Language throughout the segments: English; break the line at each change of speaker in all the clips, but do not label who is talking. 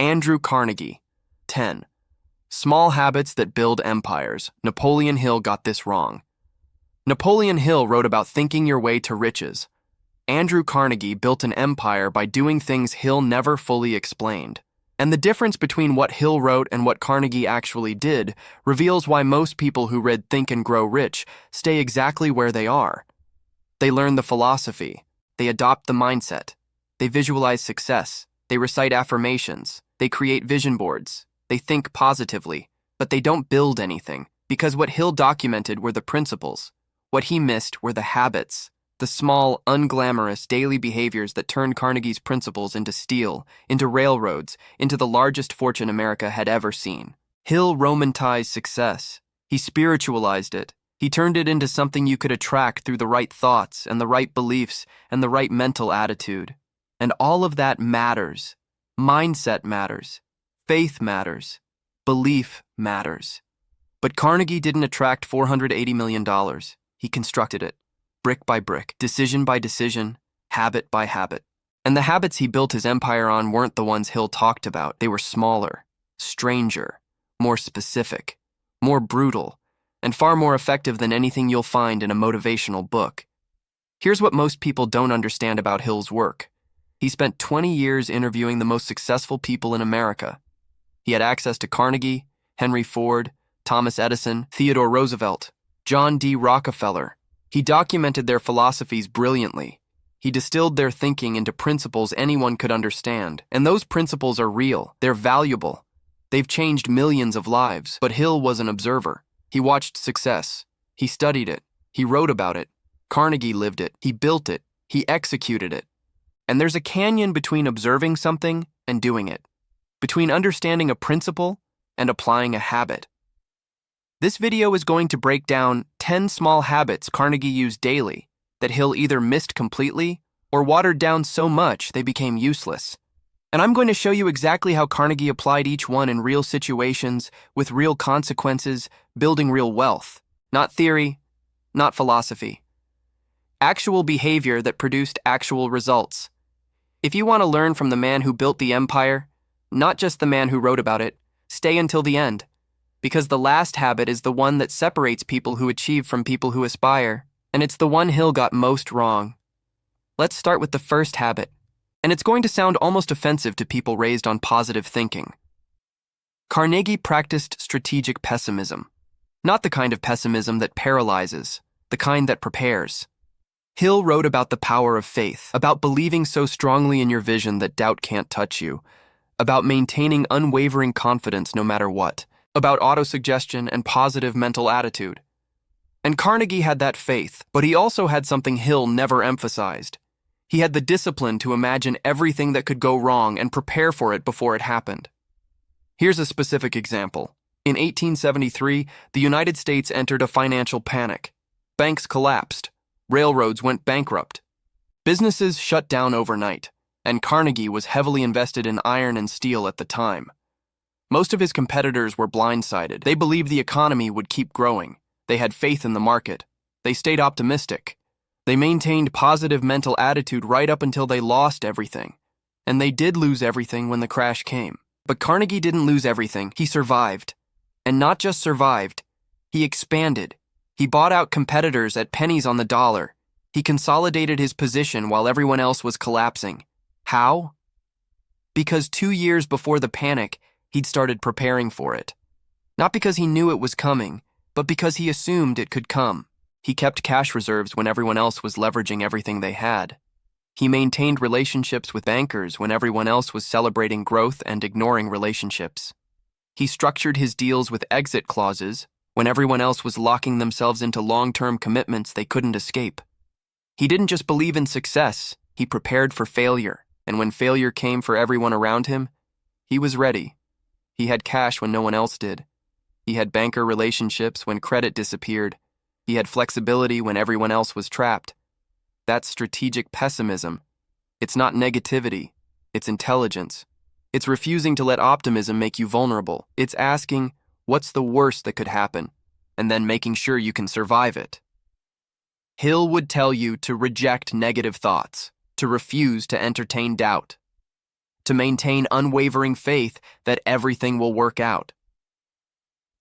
Andrew Carnegie. 10. Small habits that build empires. Napoleon Hill got this wrong. Napoleon Hill wrote about thinking your way to riches. Andrew Carnegie built an empire by doing things Hill never fully explained. And the difference between what Hill wrote and what Carnegie actually did reveals why most people who read Think and Grow Rich stay exactly where they are. They learn the philosophy. They adopt the mindset. They visualize success. They recite affirmations. They create vision boards. They think positively. But they don't build anything, because what Hill documented were the principles. What he missed were the habits. The small, unglamorous daily behaviors that turned Carnegie's principles into steel, into railroads, into the largest fortune America had ever seen. Hill romantized success. He spiritualized it. He turned it into something you could attract through the right thoughts and the right beliefs and the right mental attitude. And all of that matters. Mindset matters. Faith matters. Belief matters. But Carnegie didn't attract $480 million. He constructed it. Brick by brick, decision by decision, habit by habit. And the habits he built his empire on weren't the ones Hill talked about. They were smaller, stranger, more specific, more brutal, and far more effective than anything you'll find in a motivational book. Here's what most people don't understand about Hill's work. He spent 20 years interviewing the most successful people in America. He had access to Carnegie, Henry Ford, Thomas Edison, Theodore Roosevelt, John D. Rockefeller. He documented their philosophies brilliantly. He distilled their thinking into principles anyone could understand. And those principles are real. They're valuable. They've changed millions of lives. But Hill was an observer. He watched success. He studied it. He wrote about it. Carnegie lived it. He built it. He executed it. And there's a canyon between observing something and doing it. Between understanding a principle and applying a habit. This video is going to break down 10 small habits Carnegie used daily that Hill either missed completely or watered down so much they became useless. And I'm going to show you exactly how Carnegie applied each one in real situations, with real consequences, building real wealth. Not theory, not philosophy. Actual behavior that produced actual results. If you want to learn from the man who built the empire, not just the man who wrote about it, stay until the end. Because the last habit is the one that separates people who achieve from people who aspire, and it's the one Hill got most wrong. Let's start with the first habit, and it's going to sound almost offensive to people raised on positive thinking. Carnegie practiced strategic pessimism, not the kind of pessimism that paralyzes, the kind that prepares. Hill wrote about the power of faith, about believing so strongly in your vision that doubt can't touch you, about maintaining unwavering confidence no matter what, about autosuggestion and positive mental attitude. And Carnegie had that faith, but he also had something Hill never emphasized. He had the discipline to imagine everything that could go wrong and prepare for it before it happened. Here's a specific example. In 1873, the United States entered a financial panic. Banks collapsed. Railroads went bankrupt. Businesses shut down overnight, and Carnegie was heavily invested in iron and steel at the time. Most of his competitors were blindsided. They believed the economy would keep growing. They had faith in the market. They stayed optimistic. They maintained positive mental attitude right up until they lost everything. And they did lose everything when the crash came. But Carnegie didn't lose everything. He survived. And not just survived, he expanded. He bought out competitors at pennies on the dollar. He consolidated his position while everyone else was collapsing. How? Because 2 years before the panic, he'd started preparing for it. Not because he knew it was coming, but because he assumed it could come. He kept cash reserves when everyone else was leveraging everything they had. He maintained relationships with bankers when everyone else was celebrating growth and ignoring relationships. He structured his deals with exit clauses when everyone else was locking themselves into long-term commitments they couldn't escape. He didn't just believe in success, he prepared for failure. And when failure came for everyone around him, he was ready. He had cash when no one else did. He had banker relationships when credit disappeared. He had flexibility when everyone else was trapped. That's strategic pessimism. It's not negativity. It's intelligence. It's refusing to let optimism make you vulnerable. It's asking, what's the worst that could happen? And then making sure you can survive it. Hill would tell you to reject negative thoughts, to refuse to entertain doubt. to maintain unwavering faith that everything will work out.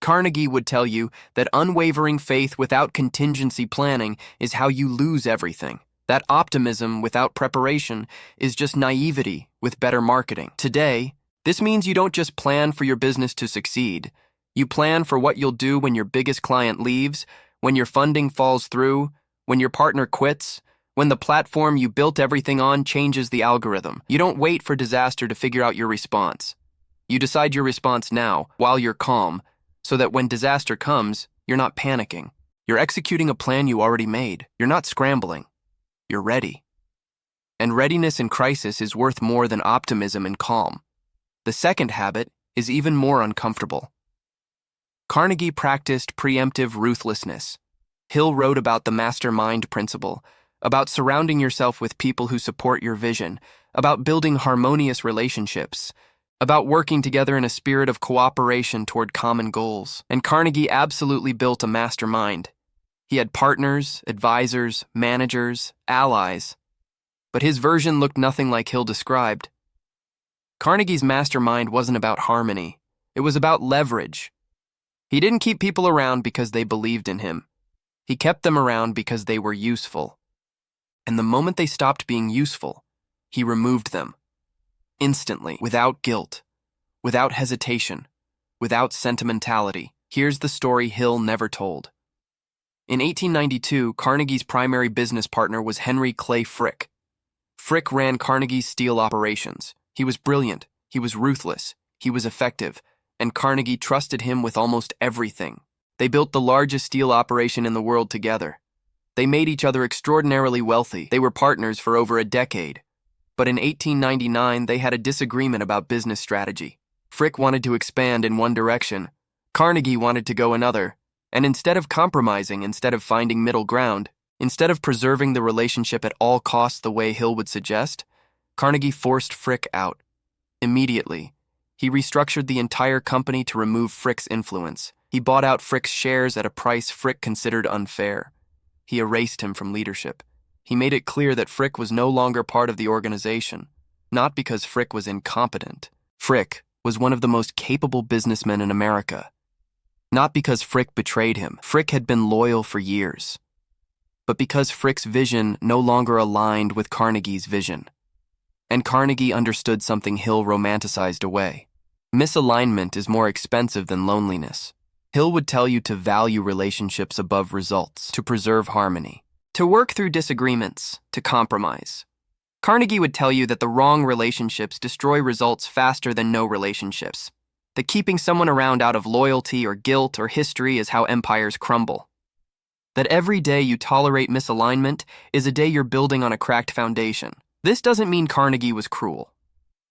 Carnegie would tell you that unwavering faith without contingency planning is how you lose everything. That optimism without preparation is just naivety with better marketing. Today, this means you don't just plan for your business to succeed. You plan for what you'll do when your biggest client leaves, when your funding falls through, when your partner quits, when the platform you built everything on changes the algorithm. You don't wait for disaster to figure out your response. You decide your response now, while you're calm, so that when disaster comes, you're not panicking. You're executing a plan you already made. You're not scrambling. You're ready. And readiness in crisis is worth more than optimism in calm. The second habit is even more uncomfortable. Carnegie practiced preemptive ruthlessness. Hill wrote about the mastermind principle, about surrounding yourself with people who support your vision, about building harmonious relationships, about working together in a spirit of cooperation toward common goals. And Carnegie absolutely built a mastermind. He had partners, advisors, managers, allies, but his version looked nothing like Hill described. Carnegie's mastermind wasn't about harmony. It was about leverage. He didn't keep people around because they believed in him. He kept them around because they were useful. And the moment they stopped being useful, he removed them. Instantly, without guilt, without hesitation, without sentimentality. Here's the story Hill never told. In 1892, Carnegie's primary business partner was Henry Clay Frick. Frick ran Carnegie's steel operations. He was brilliant, he was ruthless, he was effective, and Carnegie trusted him with almost everything. They built the largest steel operation in the world together. They made each other extraordinarily wealthy. They were partners for over a decade. But in 1899, they had a disagreement about business strategy. Frick wanted to expand in one direction. Carnegie wanted to go another. And instead of compromising, instead of finding middle ground, instead of preserving the relationship at all costs the way Hill would suggest, Carnegie forced Frick out. Immediately, he restructured the entire company to remove Frick's influence. He bought out Frick's shares at a price Frick considered unfair. He erased him from leadership. He made it clear that Frick was no longer part of the organization, not because Frick was incompetent. Frick was one of the most capable businessmen in America. Not because Frick betrayed him. Frick had been loyal for years. But because Frick's vision no longer aligned with Carnegie's vision. And Carnegie understood something Hill romanticized away. Misalignment is more expensive than loneliness. Hill would tell you to value relationships above results, to preserve harmony, to work through disagreements, to compromise. Carnegie would tell you that the wrong relationships destroy results faster than no relationships. That keeping someone around out of loyalty or guilt or history is how empires crumble. That every day you tolerate misalignment is a day you're building on a cracked foundation. This doesn't mean Carnegie was cruel.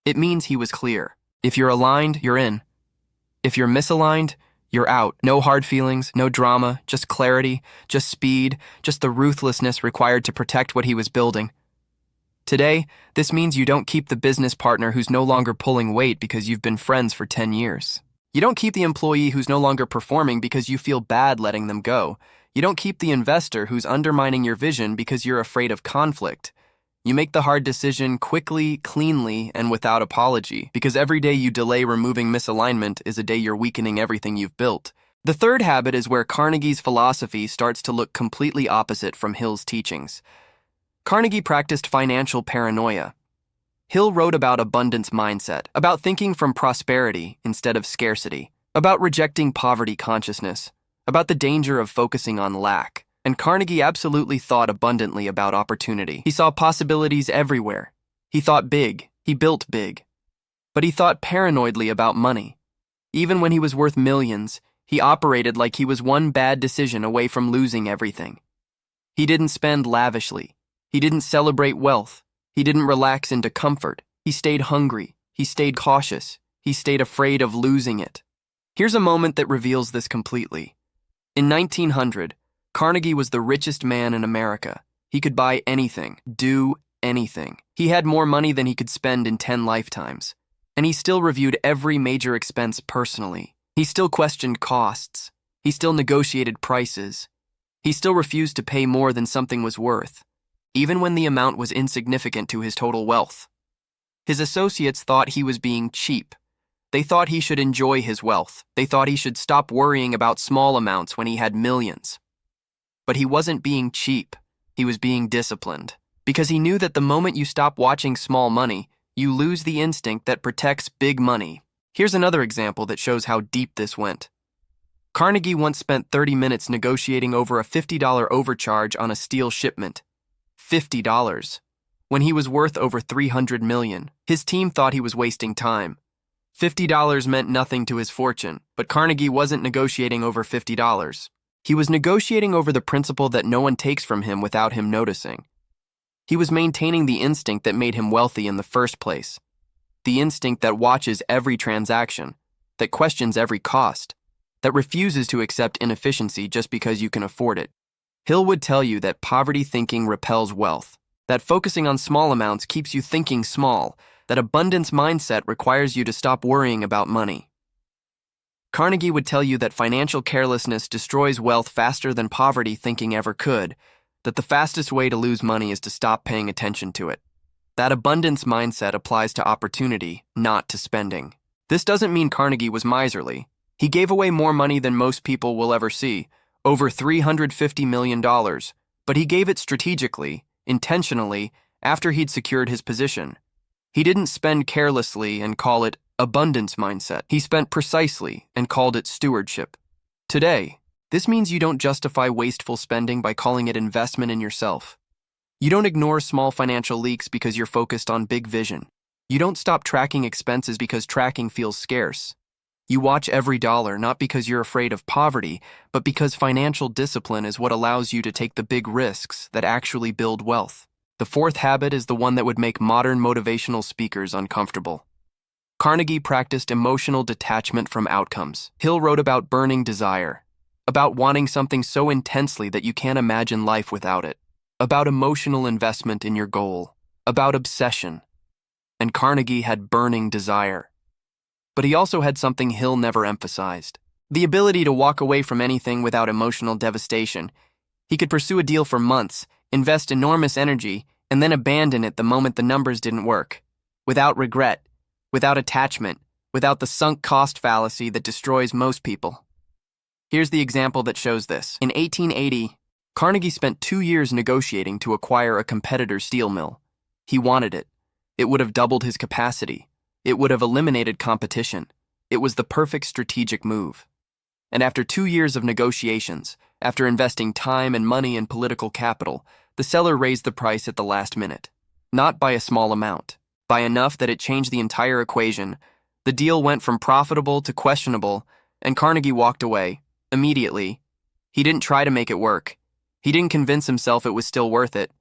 It means he was clear. If you're aligned, you're in. If you're misaligned, you're out. No hard feelings, no drama, just clarity, just speed, just the ruthlessness required to protect what he was building. Today, this means you don't keep the business partner who's no longer pulling weight because you've been friends for 10 years. You don't keep the employee who's no longer performing because you feel bad letting them go. You don't keep the investor who's undermining your vision because you're afraid of conflict. You make the hard decision quickly, cleanly, and without apology, because every day you delay removing misalignment is a day you're weakening everything you've built. The third habit is where Carnegie's philosophy starts to look completely opposite from Hill's teachings. Carnegie practiced financial paranoia. Hill wrote about abundance mindset, about thinking from prosperity instead of scarcity, about rejecting poverty consciousness, about the danger of focusing on lack. And Carnegie absolutely thought abundantly about opportunity. He saw possibilities everywhere. He thought big. He built big. But he thought paranoidly about money. Even when he was worth millions, he operated like he was one bad decision away from losing everything. He didn't spend lavishly. He didn't celebrate wealth. He didn't relax into comfort. He stayed hungry. He stayed cautious. He stayed afraid of losing it. Here's a moment that reveals this completely. In 1900, Carnegie was the richest man in America. He could buy anything, do anything. He had more money than he could spend in 10 lifetimes. And he still reviewed every major expense personally. He still questioned costs. He still negotiated prices. He still refused to pay more than something was worth, even when the amount was insignificant to his total wealth. His associates thought he was being cheap. They thought he should enjoy his wealth. They thought he should stop worrying about small amounts when he had millions. But he wasn't being cheap. He was being disciplined. Because he knew that the moment you stop watching small money, you lose the instinct that protects big money. Here's another example that shows how deep this went. Carnegie once spent 30 minutes negotiating over a $50 overcharge on a steel shipment. $50. When he was worth over $300 million. His team thought he was wasting time. $50 meant nothing to his fortune, but Carnegie wasn't negotiating over $50. He was negotiating over the principle that no one takes from him without him noticing. He was maintaining the instinct that made him wealthy in the first place. The instinct that watches every transaction, that questions every cost, that refuses to accept inefficiency just because you can afford it. Hill would tell you that poverty thinking repels wealth, that focusing on small amounts keeps you thinking small, that abundance mindset requires you to stop worrying about money. Carnegie would tell you that financial carelessness destroys wealth faster than poverty thinking ever could, that the fastest way to lose money is to stop paying attention to it. That abundance mindset applies to opportunity, not to spending. This doesn't mean Carnegie was miserly. He gave away more money than most people will ever see, over $350 million, but he gave it strategically, intentionally, after he'd secured his position. He didn't spend carelessly and call it abundance mindset. He spent precisely and called it stewardship. Today, this means you don't justify wasteful spending by calling it investment in yourself. You don't ignore small financial leaks because you're focused on big vision. You don't stop tracking expenses because tracking feels scarce. You watch every dollar not because you're afraid of poverty, but because financial discipline is what allows you to take the big risks that actually build wealth. The fourth habit is the one that would make modern motivational speakers uncomfortable. Carnegie practiced emotional detachment from outcomes. Hill wrote about burning desire, about wanting something so intensely that you can't imagine life without it, about emotional investment in your goal, about obsession. And Carnegie had burning desire. But he also had something Hill never emphasized: the ability to walk away from anything without emotional devastation. He could pursue a deal for months, invest enormous energy, and then abandon it the moment the numbers didn't work, without regret, without attachment, without the sunk cost fallacy that destroys most people. Here's the example that shows this. In 1880, Carnegie spent 2 years negotiating to acquire a competitor's steel mill. He wanted it. It would have doubled his capacity. It would have eliminated competition. It was the perfect strategic move. And after 2 years of negotiations, after investing time and money and political capital, the seller raised the price at the last minute. Not by a small amount, by enough that it changed the entire equation. The deal went from profitable to questionable, and Carnegie walked away, immediately. He didn't try to make it work. He didn't convince himself it was still worth it.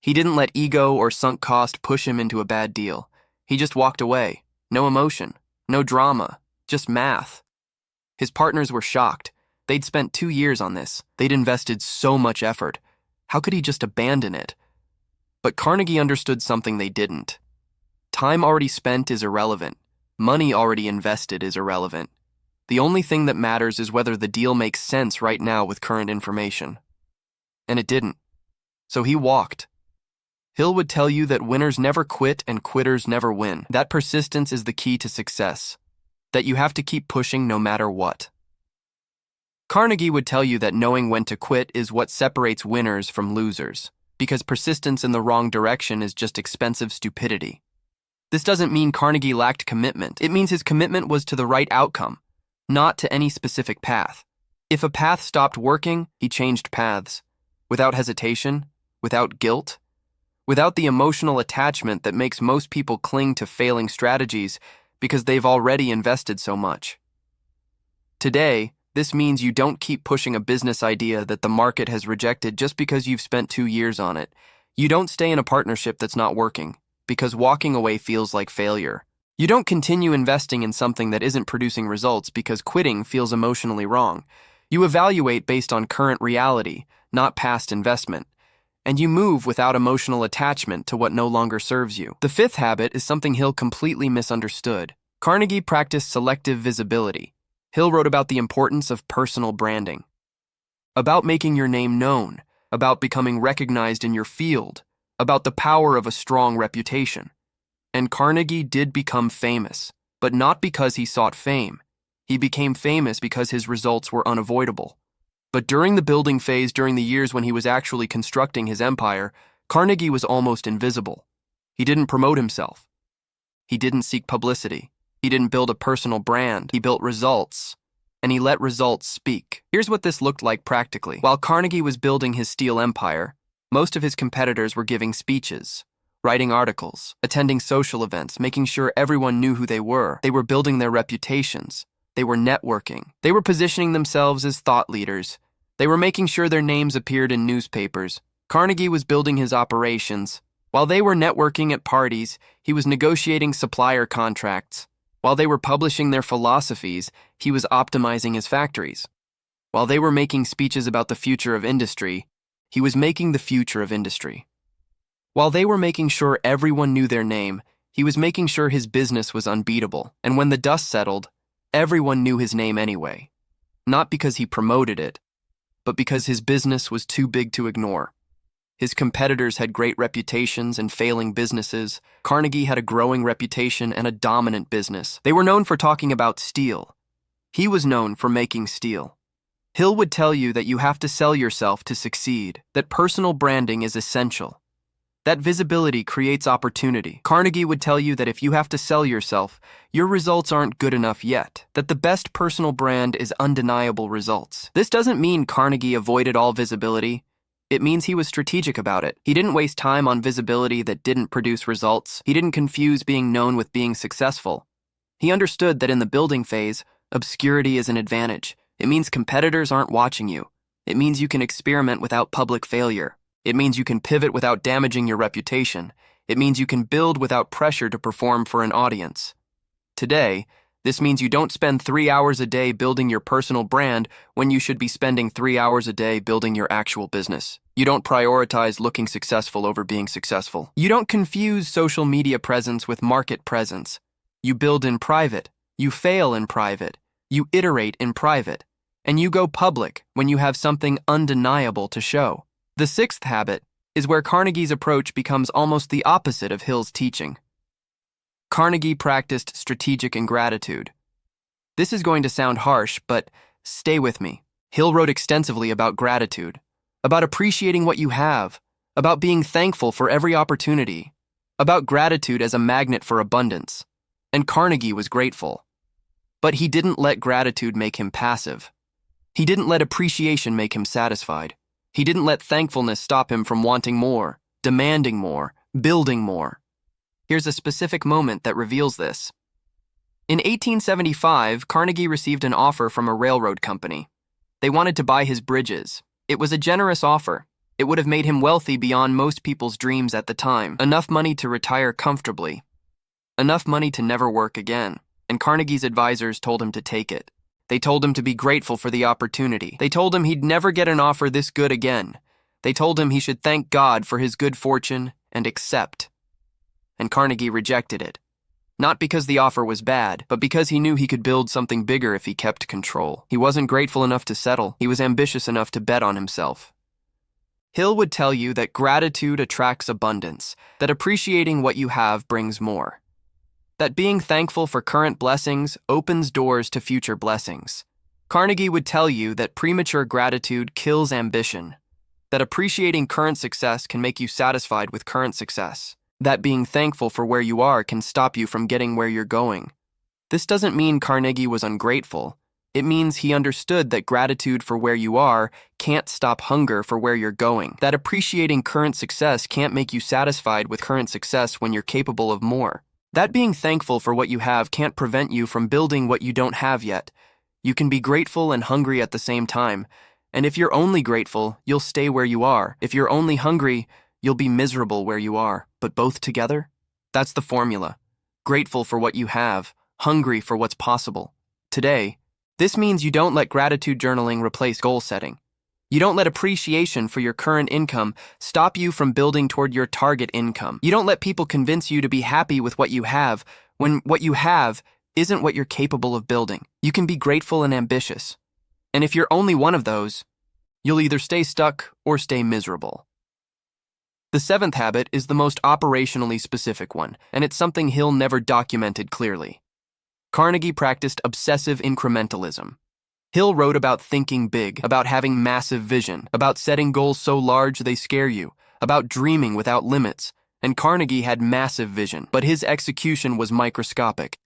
He didn't let ego or sunk cost push him into a bad deal. He just walked away. No emotion, no drama, just math. His partners were shocked. They'd spent 2 years on this. They'd invested so much effort. How could he just abandon it? But Carnegie understood something they didn't. Time already spent is irrelevant. Money already invested is irrelevant. The only thing that matters is whether the deal makes sense right now with current information. And it didn't. So he walked. Hill would tell you that winners never quit and quitters never win. That persistence is the key to success. That you have to keep pushing no matter what. Carnegie would tell you that knowing when to quit is what separates winners from losers, because persistence in the wrong direction is just expensive stupidity. This doesn't mean Carnegie lacked commitment. It means his commitment was to the right outcome, not to any specific path. If a path stopped working, he changed paths, without hesitation, without guilt, without the emotional attachment that makes most people cling to failing strategies because they've already invested so much. Today, this means you don't keep pushing a business idea that the market has rejected just because you've spent 2 years on it. You don't stay in a partnership that's not working, because walking away feels like failure. You don't continue investing in something that isn't producing results because quitting feels emotionally wrong. You evaluate based on current reality, not past investment. And you move without emotional attachment to what no longer serves you. The fifth habit is something Hill completely misunderstood. Carnegie practiced selective visibility. Hill wrote about the importance of personal branding, about making your name known, about becoming recognized in your field, about the power of a strong reputation. And Carnegie did become famous, but not because he sought fame. He became famous because his results were unavoidable. But during the building phase, during the years when he was actually constructing his empire, Carnegie was almost invisible. He didn't promote himself. He didn't seek publicity. He didn't build a personal brand. He built results, and he let results speak. Here's what this looked like practically. While Carnegie was building his steel empire, most of his competitors were giving speeches, writing articles, attending social events, making sure everyone knew who they were. They were building their reputations. They were networking. They were positioning themselves as thought leaders. They were making sure their names appeared in newspapers. Carnegie was building his operations. While they were networking at parties, he was negotiating supplier contracts. While they were publishing their philosophies, he was optimizing his factories. While they were making speeches about the future of industry, he was making the future of industry. While they were making sure everyone knew their name, he was making sure his business was unbeatable. And when the dust settled, everyone knew his name anyway. Not because he promoted it, but because his business was too big to ignore. His competitors had great reputations and failing businesses. Carnegie had a growing reputation and a dominant business. They were known for talking about steel. He was known for making steel. Hill would tell you that you have to sell yourself to succeed, that personal branding is essential, that visibility creates opportunity. Carnegie would tell you that if you have to sell yourself, your results aren't good enough yet, that the best personal brand is undeniable results. This doesn't mean Carnegie avoided all visibility. It means he was strategic about it. He didn't waste time on visibility that didn't produce results. He didn't confuse being known with being successful. He understood that in the building phase, obscurity is an advantage. It means competitors aren't watching you. It means you can experiment without public failure. It means you can pivot without damaging your reputation. It means you can build without pressure to perform for an audience. Today, this means you don't spend 3 hours a day building your personal brand when you should be spending 3 hours a day building your actual business. You don't prioritize looking successful over being successful. You don't confuse social media presence with market presence. You build in private. You fail in private. You iterate in private. And you go public when you have something undeniable to show. The sixth habit is where Carnegie's approach becomes almost the opposite of Hill's teaching. Carnegie practiced strategic ingratitude. This is going to sound harsh, but stay with me. Hill wrote extensively about gratitude, about appreciating what you have, about being thankful for every opportunity, about gratitude as a magnet for abundance. And Carnegie was grateful. But he didn't let gratitude make him passive. He didn't let appreciation make him satisfied. He didn't let thankfulness stop him from wanting more, demanding more, building more. Here's a specific moment that reveals this. In 1875, Carnegie received an offer from a railroad company. They wanted to buy his bridges. It was a generous offer. It would have made him wealthy beyond most people's dreams at the time. Enough money to retire comfortably. Enough money to never work again. And Carnegie's advisors told him to take it. They told him to be grateful for the opportunity. They told him he'd never get an offer this good again. They told him he should thank God for his good fortune and accept. And Carnegie rejected it. Not because the offer was bad, but because he knew he could build something bigger if he kept control. He wasn't grateful enough to settle. He was ambitious enough to bet on himself. Hill would tell you that gratitude attracts abundance, that appreciating what you have brings more. That being thankful for current blessings opens doors to future blessings. Carnegie would tell you that premature gratitude kills ambition, that appreciating current success can make you satisfied with current success, that being thankful for where you are can stop you from getting where you're going. This doesn't mean Carnegie was ungrateful. It means he understood that gratitude for where you are can't stop hunger for where you're going, that appreciating current success can't make you satisfied with current success when you're capable of more. That being thankful for what you have can't prevent you from building what you don't have yet. You can be grateful and hungry at the same time. And if you're only grateful, you'll stay where you are. If you're only hungry, you'll be miserable where you are. But both together? That's the formula. Grateful for what you have, hungry for what's possible. Today, this means you don't let gratitude journaling replace goal setting. You don't let appreciation for your current income stop you from building toward your target income. You don't let people convince you to be happy with what you have when what you have isn't what you're capable of building. You can be grateful and ambitious. And if you're only one of those, you'll either stay stuck or stay miserable. The seventh habit is the most operationally specific one, and it's something Hill never documented clearly. Carnegie practiced obsessive incrementalism. Hill wrote about thinking big, about having massive vision, about setting goals so large they scare you, about dreaming without limits, and Carnegie had massive vision, but his execution was microscopic.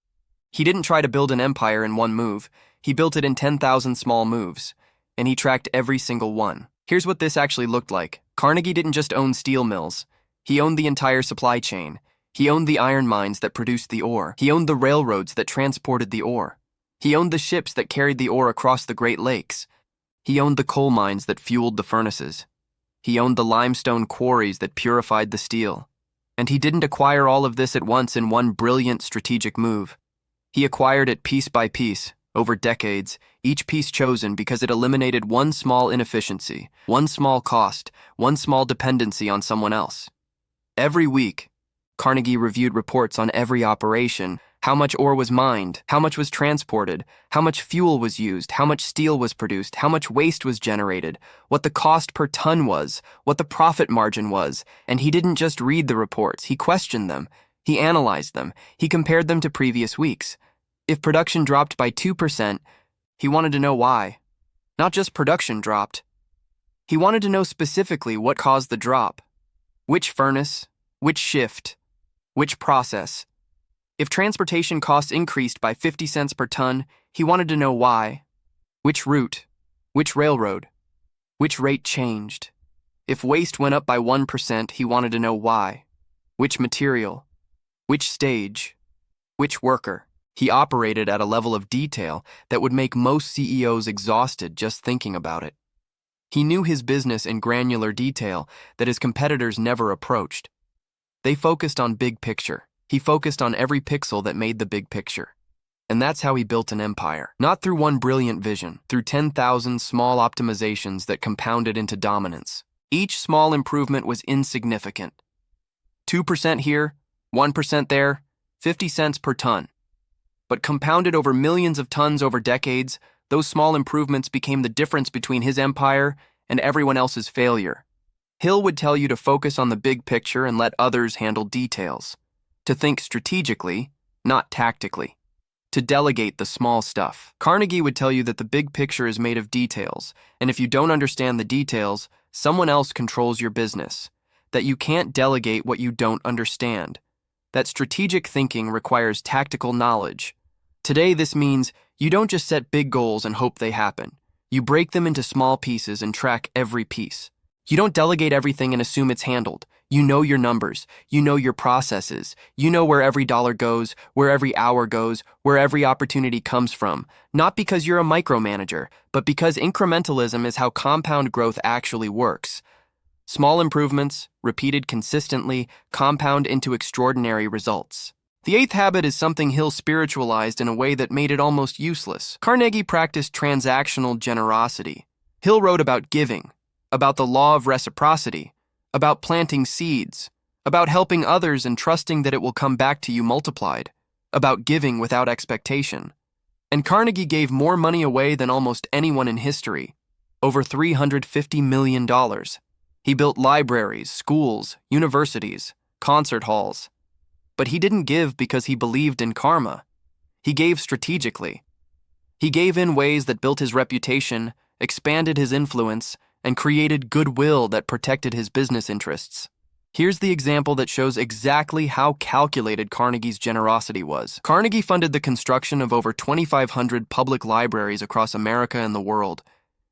He didn't try to build an empire in one move, he built it in 10,000 small moves, and he tracked every single one. Here's what this actually looked like. Carnegie didn't just own steel mills. He owned the entire supply chain. He owned the iron mines that produced the ore. He owned the railroads that transported the ore. He owned the ships that carried the ore across the Great Lakes. He owned the coal mines that fueled the furnaces. He owned the limestone quarries that purified the steel. And he didn't acquire all of this at once in one brilliant strategic move. He acquired it piece by piece, over decades, each piece chosen because it eliminated one small inefficiency, one small cost, one small dependency on someone else. Every week, Carnegie reviewed reports on every operation, how much ore was mined, how much was transported, how much fuel was used, how much steel was produced, how much waste was generated, what the cost per ton was, what the profit margin was, and he didn't just read the reports, he questioned them, he analyzed them, he compared them to previous weeks. If production dropped by 2%, he wanted to know why. Not just production dropped. He wanted to know specifically what caused the drop. Which furnace, which shift, which process. If transportation costs increased by 50 cents per ton, he wanted to know why. Which route, which railroad, which rate changed. If waste went up by 1%, he wanted to know why. Which material, which stage, which worker. He operated at a level of detail that would make most CEOs exhausted just thinking about it. He knew his business in granular detail that his competitors never approached. They focused on big picture. He focused on every pixel that made the big picture. And that's how he built an empire. Not through one brilliant vision, through 10,000 small optimizations that compounded into dominance. Each small improvement was insignificant. 2% here, 1% there, 50 cents per ton. But compounded over millions of tons over decades, those small improvements became the difference between his empire and everyone else's failure. Hill would tell you to focus on the big picture and let others handle details. To think strategically, not tactically. To delegate the small stuff. Carnegie would tell you that the big picture is made of details, and if you don't understand the details, someone else controls your business. That you can't delegate what you don't understand. That strategic thinking requires tactical knowledge. Today, this means you don't just set big goals and hope they happen. You break them into small pieces and track every piece. You don't delegate everything and assume it's handled. You know your numbers. You know your processes. You know where every dollar goes, where every hour goes, where every opportunity comes from. Not because you're a micromanager, but because incrementalism is how compound growth actually works. Small improvements, repeated consistently, compound into extraordinary results. The eighth habit is something Hill spiritualized in a way that made it almost useless. Carnegie practiced transactional generosity. Hill wrote about giving, about the law of reciprocity, about planting seeds, about helping others and trusting that it will come back to you multiplied, about giving without expectation. And Carnegie gave more money away than almost anyone in history, over $350 million. He built libraries, schools, universities, concert halls. But he didn't give because he believed in karma. He gave strategically. He gave in ways that built his reputation, expanded his influence, and created goodwill that protected his business interests. Here's the example that shows exactly how calculated Carnegie's generosity was. Carnegie funded the construction of over 2,500 public libraries across America and the world.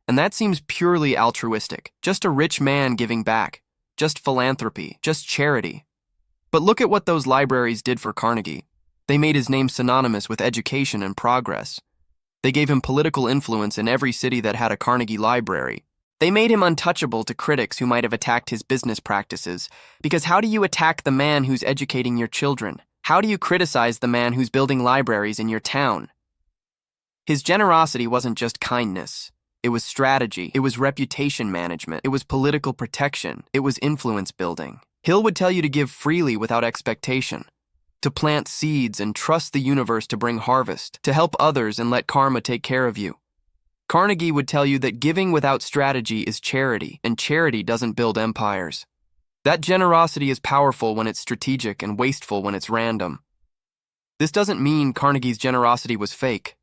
And that seems purely altruistic, just a rich man giving back, just philanthropy, just charity. But look at what those libraries did for Carnegie. They made his name synonymous with education and progress. They gave him political influence in every city that had a Carnegie library. They made him untouchable to critics who might have attacked his business practices. Because how do you attack the man who's educating your children? How do you criticize the man who's building libraries in your town? His generosity wasn't just kindness. It was strategy. It was reputation management. It was political protection. It was influence building. Hill would tell you to give freely without expectation, to plant seeds and trust the universe to bring harvest, to help others and let karma take care of you. Carnegie would tell you that giving without strategy is charity, and charity doesn't build empires. That generosity is powerful when it's strategic and wasteful when it's random. This doesn't mean Carnegie's generosity was fake.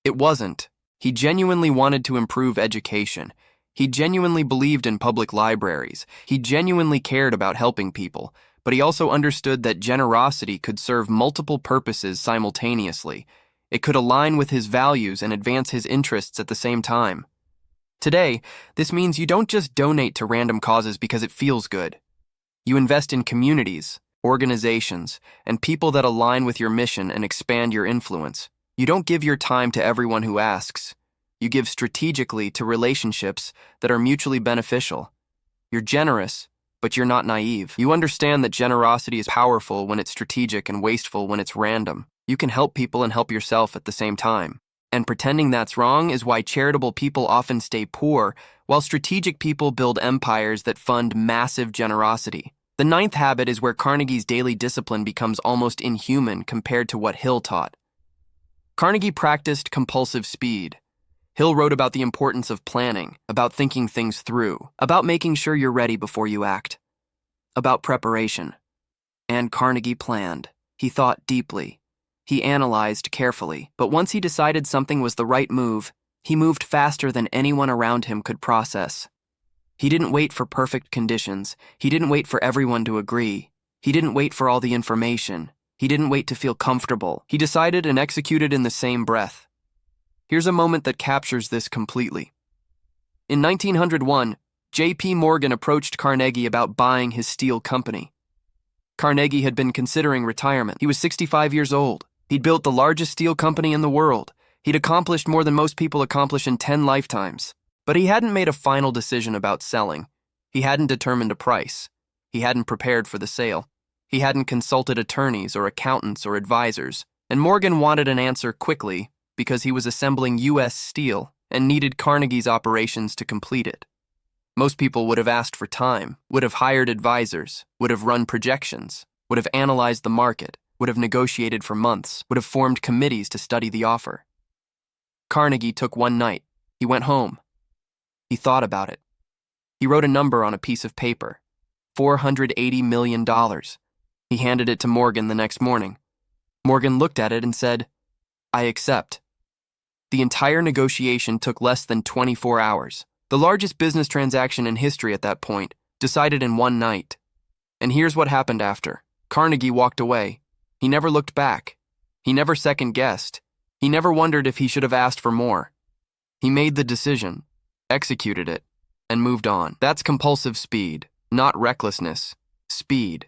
It wasn't. He genuinely wanted to improve education. He genuinely believed in public libraries. He genuinely cared about helping people. But he also understood that generosity could serve multiple purposes simultaneously. It could align with his values and advance his interests at the same time. Today, this means you don't just donate to random causes because it feels good. You invest in communities, organizations, and people that align with your mission and expand your influence. You don't give your time to everyone who asks. You give strategically to relationships that are mutually beneficial. You're generous, but you're not naive. You understand that generosity is powerful when it's strategic and wasteful when it's random. You can help people and help yourself at the same time. And pretending that's wrong is why charitable people often stay poor, while strategic people build empires that fund massive generosity. The ninth habit is where Carnegie's daily discipline becomes almost inhuman compared to what Hill taught. Carnegie practiced compulsive speed. Hill wrote about the importance of planning, about thinking things through, about making sure you're ready before you act, about preparation. And Carnegie planned. He thought deeply. He analyzed carefully, but once he decided something was the right move, he moved faster than anyone around him could process. He didn't wait for perfect conditions. He didn't wait for everyone to agree. He didn't wait for all the information. He didn't wait to feel comfortable. He decided and executed in the same breath. Here's a moment that captures this completely. In 1901, J.P. Morgan approached Carnegie about buying his steel company. Carnegie had been considering retirement. He was 65 years old. He'd built the largest steel company in the world. He'd accomplished more than most people accomplish in 10 lifetimes. But he hadn't made a final decision about selling. He hadn't determined a price. He hadn't prepared for the sale. He hadn't consulted attorneys or accountants or advisors. And Morgan wanted an answer quickly because he was assembling U.S. steel and needed Carnegie's operations to complete it. Most people would have asked for time, would have hired advisors, would have run projections, would have analyzed the market, would have negotiated for months, would have formed committees to study the offer. Carnegie took one night. He went home. He thought about it. He wrote a number on a piece of paper, $480 million. He handed it to Morgan the next morning. Morgan looked at it and said, "I accept." The entire negotiation took less than 24 hours. The largest business transaction in history at that point, decided in one night. And here's what happened after. Carnegie walked away. He never looked back. He never second-guessed. He never wondered if he should have asked for more. He made the decision, executed it, and moved on. That's compulsive speed, not recklessness. Speed.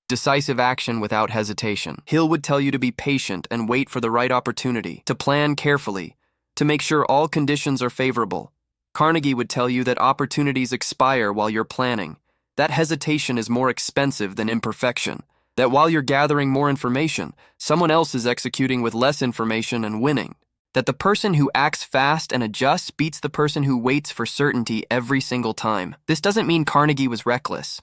Decisive action without hesitation. Hill would tell you to be patient and wait for the right opportunity, to plan carefully, to make sure all conditions are favorable. Carnegie would tell you that opportunities expire while you're planning, that hesitation is more expensive than imperfection, that while you're gathering more information, someone else is executing with less information and winning, that the person who acts fast and adjusts beats the person who waits for certainty every single time. This doesn't mean Carnegie was reckless.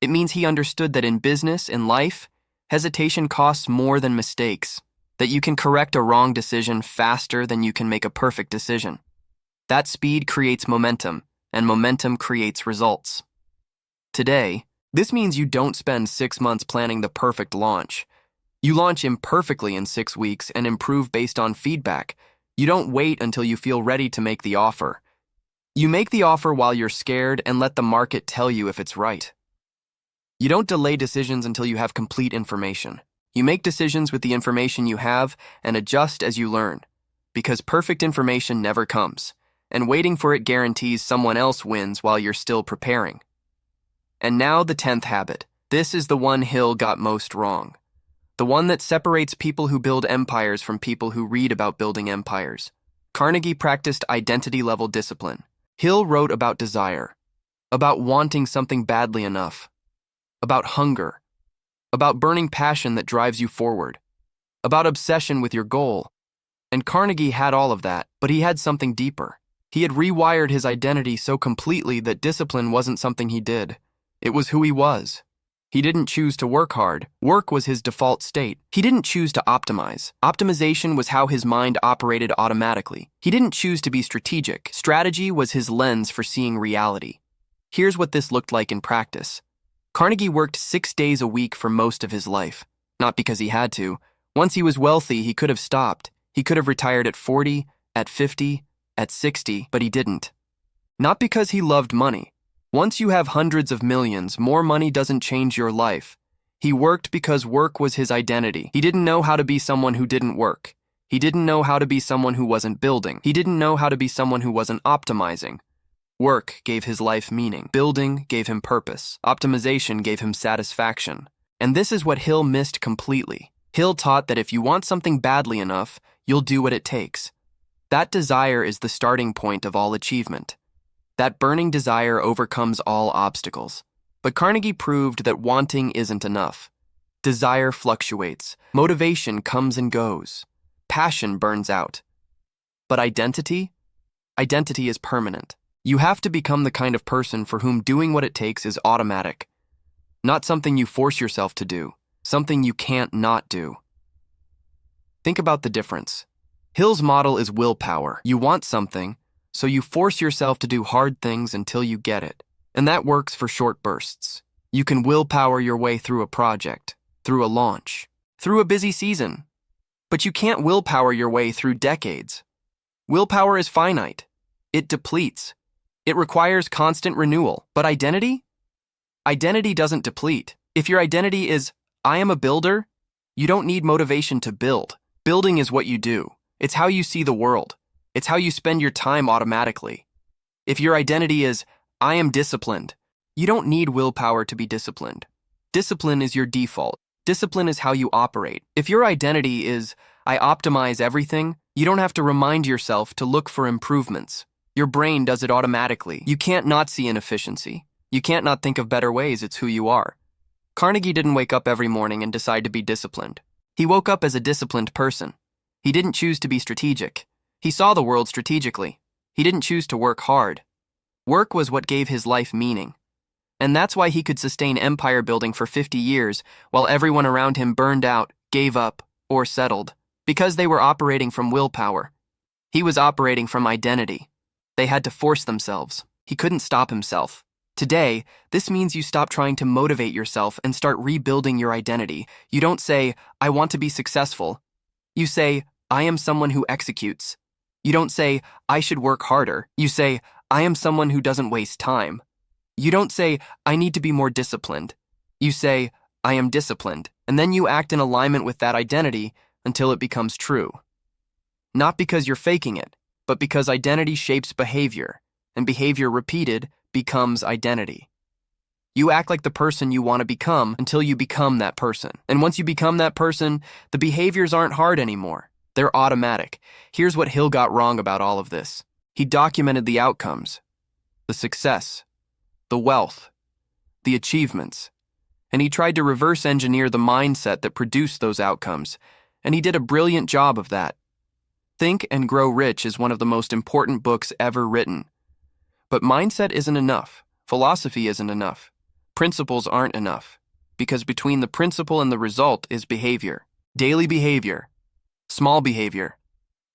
It means he understood that in business, in life, hesitation costs more than mistakes, that you can correct a wrong decision faster than you can make a perfect decision. That speed creates momentum, and momentum creates results. Today, this means you don't spend 6 months planning the perfect launch. You launch imperfectly in 6 weeks and improve based on feedback. You don't wait until you feel ready to make the offer. You make the offer while you're scared and let the market tell you if it's right. You don't delay decisions until you have complete information. You make decisions with the information you have and adjust as you learn, because perfect information never comes, and waiting for it guarantees someone else wins while you're still preparing. And now the 10th habit. This is the one Hill got most wrong. The one that separates people who build empires from people who read about building empires. Carnegie practiced identity-level discipline. Hill wrote about desire, about wanting something badly enough, about hunger, about burning passion that drives you forward, about obsession with your goal. And Carnegie had all of that, but he had something deeper. He had rewired his identity so completely that discipline wasn't something he did. It was who he was. He didn't choose to work hard. Work was his default state. He didn't choose to optimize. Optimization was how his mind operated automatically. He didn't choose to be strategic. Strategy was his lens for seeing reality. Here's what this looked like in practice. Carnegie worked 6 days a week for most of his life, not because he had to. Once he was wealthy, he could have stopped. He could have retired at 40, at 50, at 60, but he didn't. Not because he loved money. Once you have hundreds of millions, more money doesn't change your life. He worked because work was his identity. He didn't know how to be someone who didn't work. He didn't know how to be someone who wasn't building. He didn't know how to be someone who wasn't optimizing. Work gave his life meaning. Building gave him purpose. Optimization gave him satisfaction. And this is what Hill missed completely. Hill taught that if you want something badly enough, you'll do what it takes. That desire is the starting point of all achievement. That burning desire overcomes all obstacles. But Carnegie proved that wanting isn't enough. Desire fluctuates. Motivation comes and goes. Passion burns out. But identity? Identity is permanent. You have to become the kind of person for whom doing what it takes is automatic. Not something you force yourself to do, something you can't not do. Think about the difference. Hill's model is willpower. You want something, so you force yourself to do hard things until you get it. And that works for short bursts. You can willpower your way through a project, through a launch, through a busy season. But you can't willpower your way through decades. Willpower is finite. It depletes. It requires constant renewal. But identity? Identity doesn't deplete. If your identity is, I am a builder, you don't need motivation to build. Building is what you do. It's how you see the world. It's how you spend your time automatically. If your identity is, I am disciplined, you don't need willpower to be disciplined. Discipline is your default. Discipline is how you operate. If your identity is, I optimize everything, you don't have to remind yourself to look for improvements. Your brain does it automatically. You can't not see inefficiency. You can't not think of better ways. It's who you are. Carnegie didn't wake up every morning and decide to be disciplined. He woke up as a disciplined person. He didn't choose to be strategic. He saw the world strategically. He didn't choose to work hard. Work was what gave his life meaning. And that's why he could sustain empire building for 50 years while everyone around him burned out, gave up, or settled, because they were operating from willpower. He was operating from identity. They had to force themselves. He couldn't stop himself. Today, this means you stop trying to motivate yourself and start rebuilding your identity. You don't say, I want to be successful. You say, I am someone who executes. You don't say, I should work harder. You say, I am someone who doesn't waste time. You don't say, I need to be more disciplined. You say, I am disciplined, and then you act in alignment with that identity until it becomes true. Not because you're faking it, but because identity shapes behavior, and behavior repeated becomes identity. You act like the person you want to become until you become that person. And once you become that person, the behaviors aren't hard anymore. They're automatic. Here's what Hill got wrong about all of this. He documented the outcomes, the success, the wealth, the achievements, and he tried to reverse engineer the mindset that produced those outcomes, and he did a brilliant job of that. Think and Grow Rich is one of the most important books ever written. But mindset isn't enough. Philosophy isn't enough. Principles aren't enough. Because between the principle and the result is behavior. Daily behavior. Small behavior.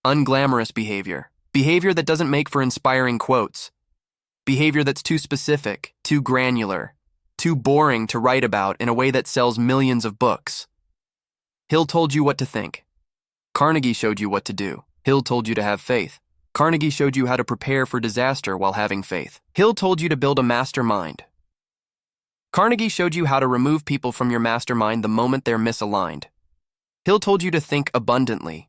Unglamorous behavior. Behavior that doesn't make for inspiring quotes. Behavior that's too specific, too granular, too boring to write about in a way that sells millions of books. Hill told you what to think. Carnegie showed you what to do. Hill told you to have faith. Carnegie showed you how to prepare for disaster while having faith. Hill told you to build a mastermind. Carnegie showed you how to remove people from your mastermind the moment they're misaligned. Hill told you to think abundantly.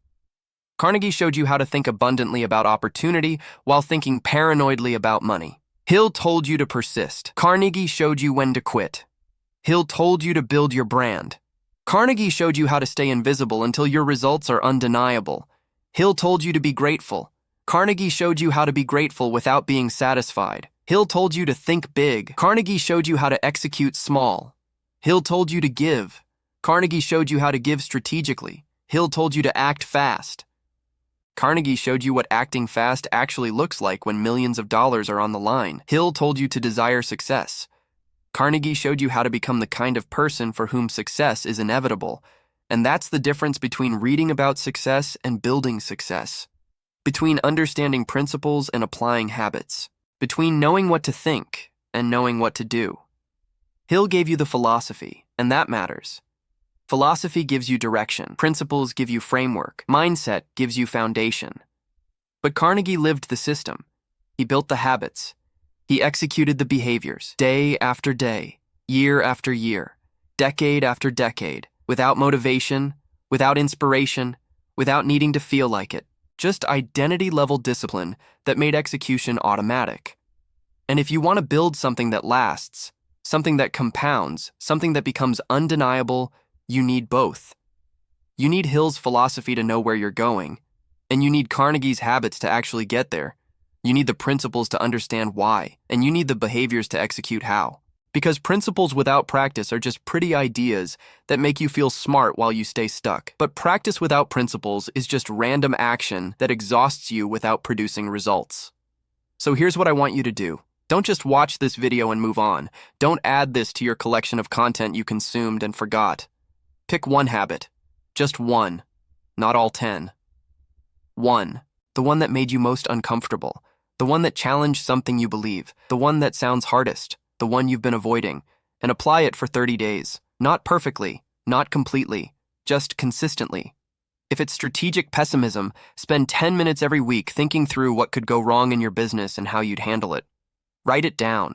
Carnegie showed you how to think abundantly about opportunity while thinking paranoidly about money. Hill told you to persist. Carnegie showed you when to quit. Hill told you to build your brand. Carnegie showed you how to stay invisible until your results are undeniable. Hill told you to be grateful. Carnegie showed you how to be grateful without being satisfied. Hill told you to think big. Carnegie showed you how to execute small. Hill told you to give. Carnegie showed you how to give strategically. Hill told you to act fast. Carnegie showed you what acting fast actually looks like when millions of dollars are on the line. Hill told you to desire success. Carnegie showed you how to become the kind of person for whom success is inevitable. And that's the difference between reading about success and building success. Between understanding principles and applying habits. Between knowing what to think and knowing what to do. Hill gave you the philosophy, and that matters. Philosophy gives you direction, principles give you framework, mindset gives you foundation. But Carnegie lived the system. He built the habits. He executed the behaviors, day after day, year after year, decade after decade, without motivation, without inspiration, without needing to feel like it. Just identity-level discipline that made execution automatic. And if you want to build something that lasts, something that compounds, something that becomes undeniable, you need both. You need Hill's philosophy to know where you're going, and you need Carnegie's habits to actually get there. You need the principles to understand why, and you need the behaviors to execute how. Because principles without practice are just pretty ideas that make you feel smart while you stay stuck. But practice without principles is just random action that exhausts you without producing results. So here's what I want you to do. Don't just watch this video and move on. Don't add this to your collection of content you consumed and forgot. Pick one habit. Just one. Not all 10. One. The one that made you most uncomfortable. The one that challenged something you believe. The one that sounds hardest. The one you've been avoiding, and apply it for 30 days. Not perfectly, not completely, just consistently. If it's strategic pessimism, spend 10 minutes every week thinking through what could go wrong in your business and how you'd handle it. Write it down.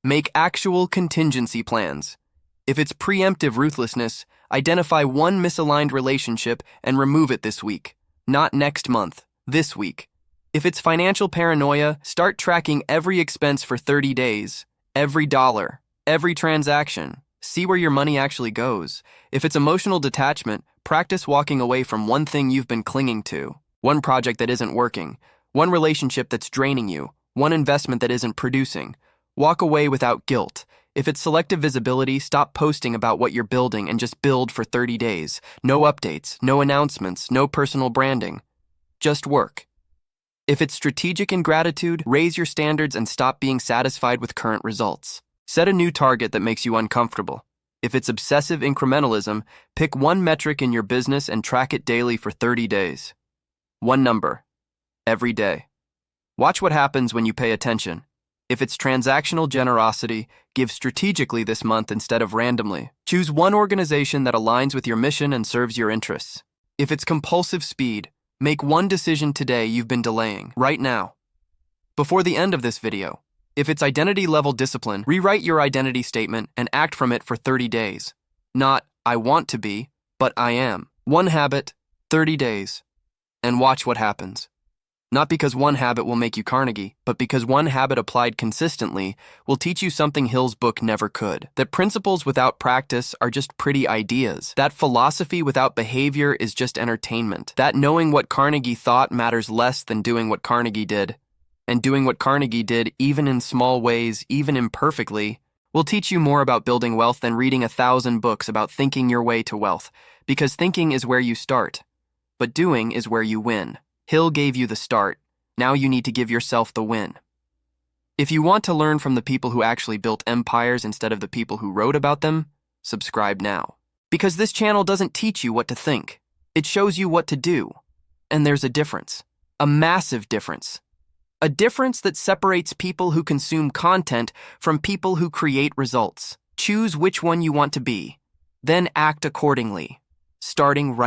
Make actual contingency plans. If it's preemptive ruthlessness, identify one misaligned relationship and remove it this week. Not next month, this week. If it's financial paranoia, start tracking every expense for 30 days. Every dollar, every transaction. See where your money actually goes. If it's emotional detachment, practice walking away from one thing you've been clinging to, one project that isn't working, one relationship that's draining you, one investment that isn't producing. Walk away without guilt. If it's selective visibility, stop posting about what you're building and just build for 30 days. No updates, no announcements, no personal branding. Just work. If it's strategic ingratitude, raise your standards and stop being satisfied with current results. Set a new target that makes you uncomfortable. If it's obsessive incrementalism, pick one metric in your business and track it daily for 30 days. One number. Every day. Watch what happens when you pay attention. If it's transactional generosity, give strategically this month instead of randomly. Choose one organization that aligns with your mission and serves your interests. If it's compulsive speed, make one decision today you've been delaying, right now. Before the end of this video, if it's identity-level discipline, rewrite your identity statement and act from it for 30 days. Not, I want to be, but I am. One habit, 30 days. And watch what happens. Not because one habit will make you Carnegie, but because one habit applied consistently will teach you something Hill's book never could. That principles without practice are just pretty ideas. That philosophy without behavior is just entertainment. That knowing what Carnegie thought matters less than doing what Carnegie did. And doing what Carnegie did, even in small ways, even imperfectly, will teach you more about building wealth than reading 1,000 books about thinking your way to wealth. Because thinking is where you start, but doing is where you win. Hill gave you the start. Now you need to give yourself the win. If you want to learn from the people who actually built empires instead of the people who wrote about them, subscribe now. Because this channel doesn't teach you what to think. It shows you what to do. And there's a difference. A massive difference. A difference that separates people who consume content from people who create results. Choose which one you want to be. Then act accordingly. Starting right